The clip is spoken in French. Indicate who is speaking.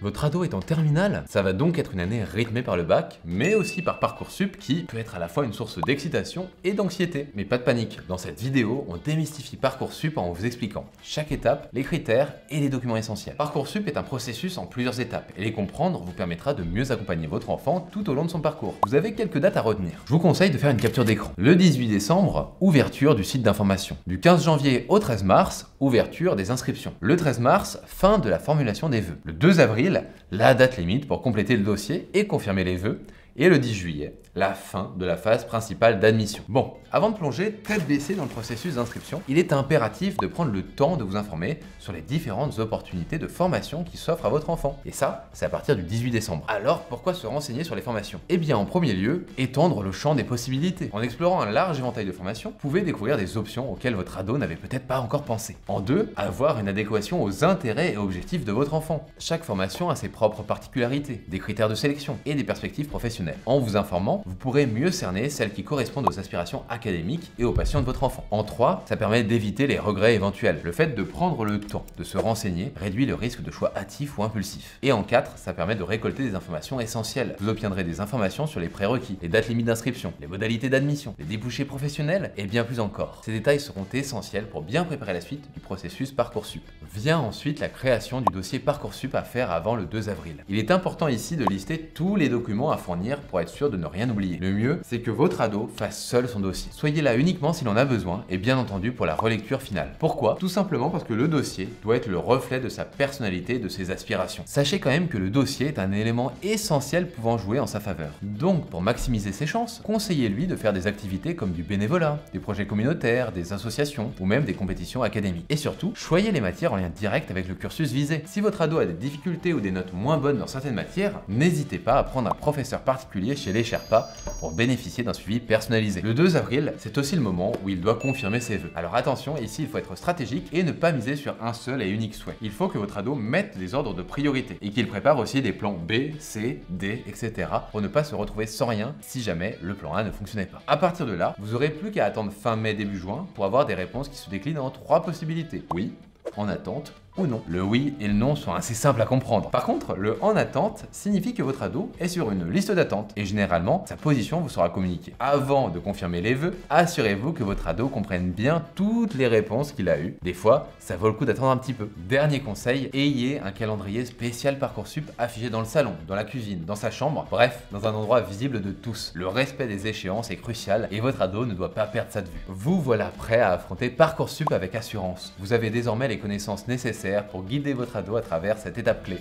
Speaker 1: Votre ado est en terminale, ça va donc être une année rythmée par le bac, mais aussi par Parcoursup qui peut être à la fois une source d'excitation et d'anxiété. Mais pas de panique, dans cette vidéo, on démystifie Parcoursup en vous expliquant chaque étape, les critères et les documents essentiels. Parcoursup est un processus en plusieurs étapes et les comprendre vous permettra de mieux accompagner votre enfant tout au long de son parcours. Vous avez quelques dates à retenir. Je vous conseille de faire une capture d'écran. Le 18 décembre, ouverture du site d'information. Du 15 janvier au 13 mars, ouverture des inscriptions. Le 13 mars, fin de la formulation des vœux. Le 2 avril, la date limite pour compléter le dossier et confirmer les vœux. Et le 10 juillet, la fin de la phase principale d'admission. Bon, avant de plonger tête baissée dans le processus d'inscription, il est impératif de prendre le temps de vous informer sur les différentes opportunités de formation qui s'offrent à votre enfant. Et ça, c'est à partir du 18 décembre. Alors, pourquoi se renseigner sur les formations? Eh bien, en premier lieu, étendre le champ des possibilités. En explorant un large éventail de formations, vous pouvez découvrir des options auxquelles votre ado n'avait peut-être pas encore pensé. En deux, avoir une adéquation aux intérêts et objectifs de votre enfant. Chaque formation a ses propres particularités, des critères de sélection et des perspectives professionnelles. En vous informant, vous pourrez mieux cerner celles qui correspondent aux aspirations académiques et aux passions de votre enfant. En 3, ça permet d'éviter les regrets éventuels. Le fait de prendre le temps de se renseigner réduit le risque de choix hâtifs ou impulsifs. Et en 4, ça permet de récolter des informations essentielles. Vous obtiendrez des informations sur les prérequis, les dates limites d'inscription, les modalités d'admission, les débouchés professionnels et bien plus encore. Ces détails seront essentiels pour bien préparer la suite du processus Parcoursup. Vient ensuite la création du dossier Parcoursup à faire avant le 2 avril. Il est important ici de lister tous les documents à fournir pour être sûr de ne rien oublier. Le mieux, c'est que votre ado fasse seul son dossier. Soyez là uniquement s'il en a besoin et bien entendu pour la relecture finale. Pourquoi? Tout simplement parce que le dossier doit être le reflet de sa personnalité et de ses aspirations. Sachez quand même que le dossier est un élément essentiel pouvant jouer en sa faveur. Donc, pour maximiser ses chances, conseillez-lui de faire des activités comme du bénévolat, des projets communautaires, des associations ou même des compétitions académiques. Et surtout, choyez les matières en lien direct avec le cursus visé. Si votre ado a des difficultés ou des notes moins bonnes dans certaines matières, n'hésitez pas à prendre un professeur particulier chez les Sherpas pour bénéficier d'un suivi personnalisé. Le 2 avril, c'est aussi le moment où il doit confirmer ses vœux. Alors attention, ici il faut être stratégique et ne pas miser sur un seul et unique souhait. Il faut que votre ado mette des ordres de priorité et qu'il prépare aussi des plans B, C, D, etc. pour ne pas se retrouver sans rien si jamais le plan A ne fonctionnait pas. À partir de là, vous aurez plus qu'à attendre fin mai, début juin pour avoir des réponses qui se déclinent en 3 possibilités. Oui, en attente, ou non. Le oui et le non sont assez simples à comprendre. Par contre, le en attente signifie que votre ado est sur une liste d'attente et généralement, sa position vous sera communiquée. Avant de confirmer les vœux, assurez-vous que votre ado comprenne bien toutes les réponses qu'il a eues. Des fois, ça vaut le coup d'attendre un petit peu. Dernier conseil, ayez un calendrier spécial Parcoursup affiché dans le salon, dans la cuisine, dans sa chambre, bref, dans un endroit visible de tous. Le respect des échéances est crucial et votre ado ne doit pas perdre ça de vue. Vous voilà prêt à affronter Parcoursup avec assurance. Vous avez désormais les connaissances nécessaires pour guider votre ado à travers cette étape clé.